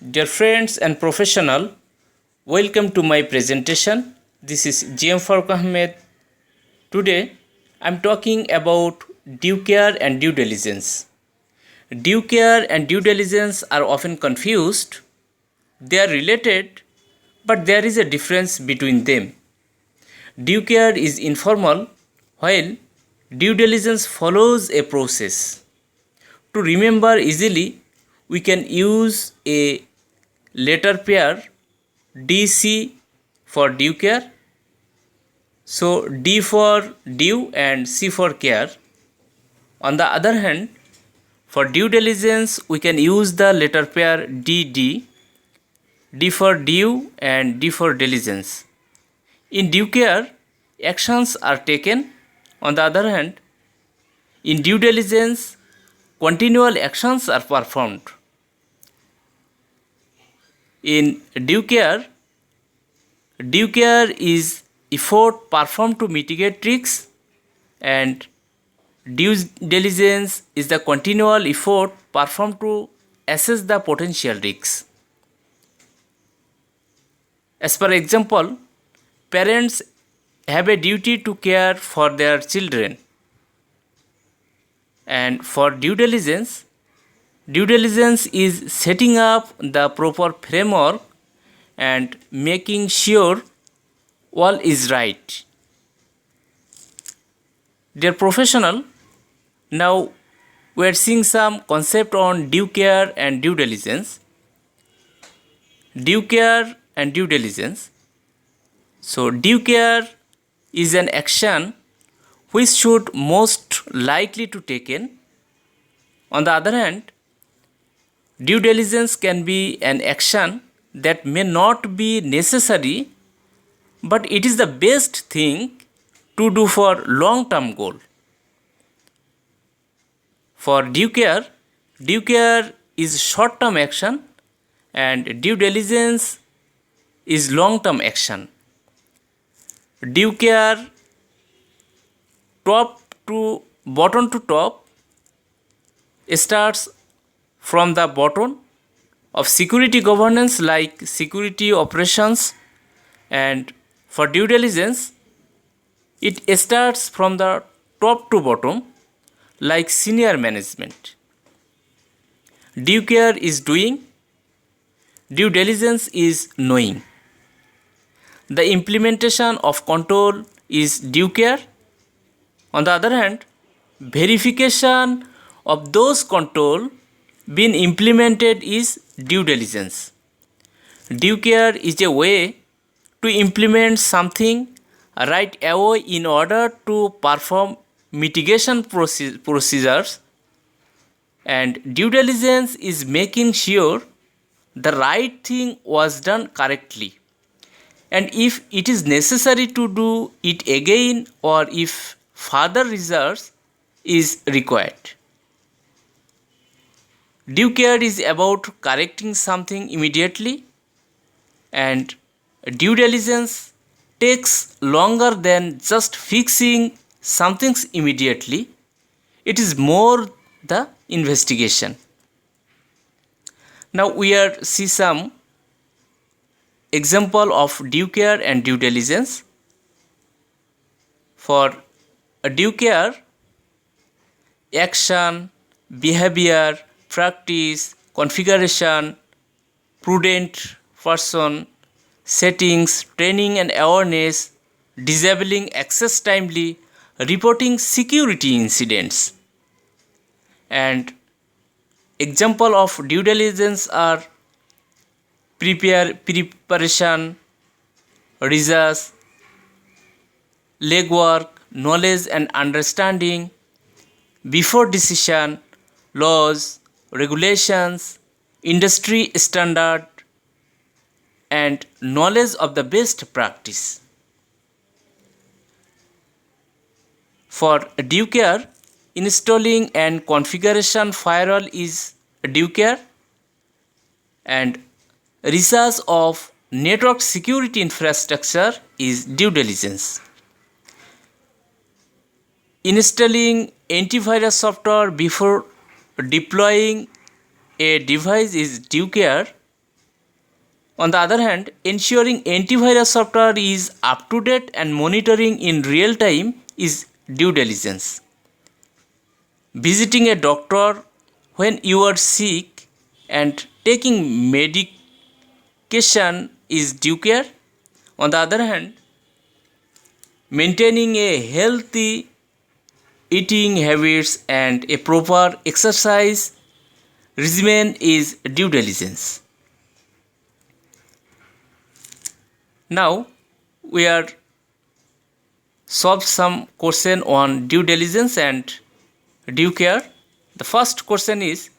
Dear friends and professional, welcome to my presentation. This is GM Farooq Ahmed. Today I am talking about due care and due diligence. Due care and due diligence are often confused. They are related, but there is a difference between them. Due care is informal, while due diligence follows a process. To remember easily, we can use a letter pair DC for due care. So D for due and C for care. On the other hand, for due diligence, we can use the letter pair DD, D for due and D for diligence. In due care, actions are taken. On the other hand, in due diligence, continual actions are performed. In due care is effort performed to mitigate risks, and due diligence is the continual effort performed to assess the potential risks. As per example, parents have a duty to care for their children, and for due diligence is setting up the proper framework and making sure all is right. Dear professional, now we are seeing some concept on due care and due diligence. Due care and due diligence. So due care is an action which should most likely to taken. On the other hand, due diligence can be an action that may not be necessary, but it is the best thing to do for long-term goal. For due care is short-term action and due diligence is long-term action. Due care, top to bottom to top, starts from the bottom of security governance like security operations, and for due diligence it starts from the top to bottom like senior management. Due care is doing, due diligence is knowing. The implementation of control is due care. On the other hand, verification of those control being implemented is due diligence. Due care is a way to implement something right away in order to perform mitigation procedures, and due diligence is making sure the right thing was done correctly, and if it is necessary to do it again or if further research is required. Due care is about correcting something immediately, and due diligence takes longer than just fixing some things immediately. It is more the investigation. Now we are see some example of due care and due diligence. For a due care, action, behavior, practice, configuration, prudent person, settings, training and awareness, disabling access timely, reporting security incidents. And example of due diligence are preparation, research, legwork, knowledge and understanding, before decision, laws, regulations, industry standard, and knowledge of the best practice. For due care, installing and configuration firewall is due care, and research of network security infrastructure is due diligence. Installing antivirus software before deploying a device is due care, On the other hand, ensuring antivirus software is up to date and monitoring in real time is due diligence. Visiting a doctor when you are sick and taking medication is due care. On the other hand, maintaining a healthy eating habits and a proper exercise regimen is due diligence. Now we are solve some question on due diligence and due care. The first question is,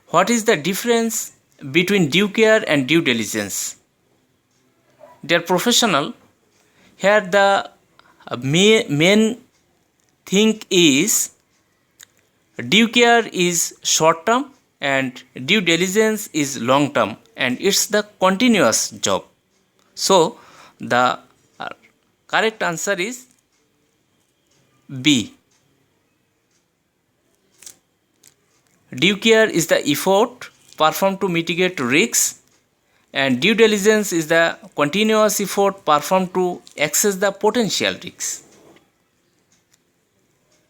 what is the difference between due care and due diligence? Dear professional, here the main thing is due care is short term and due diligence is long term, and it's the continuous job. So the correct answer is B. Due care is the effort performed to mitigate risks, and due diligence is the continuous effort performed to assess the potential risks.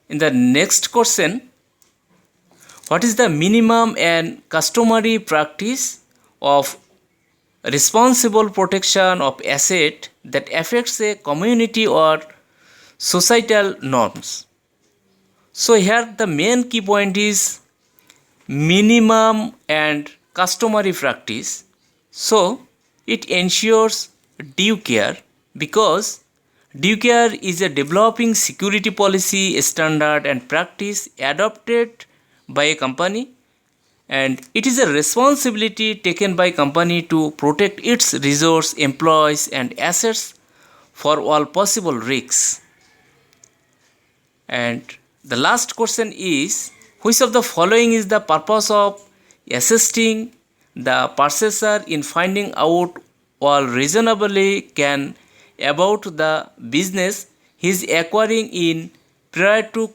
In the next question, what is the minimum and customary practice of responsible protection of asset that affects a community or societal norms? So here the main key point is minimum and customary practice. So it ensures due care because due care is a developing security policy, standard and practice adopted by a company, and it is a responsibility taken by company to protect its resource, employees and assets for all possible risks. And the last question is, which of the following is the purpose of assisting the purchaser in finding out all reasonably can about the business he is acquiring in prior to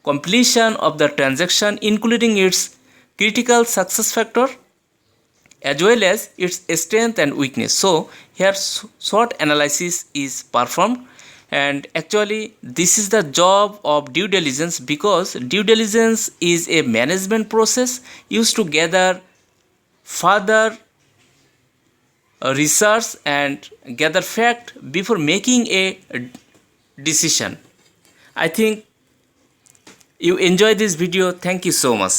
completion of the transaction, including its critical success factor as well as its strength and weakness. So here short analysis is performed, and actually this is the job of due diligence because due diligence is a management process used to gather further research and gather fact before making a decision. I think you enjoy this video. Thank you so much.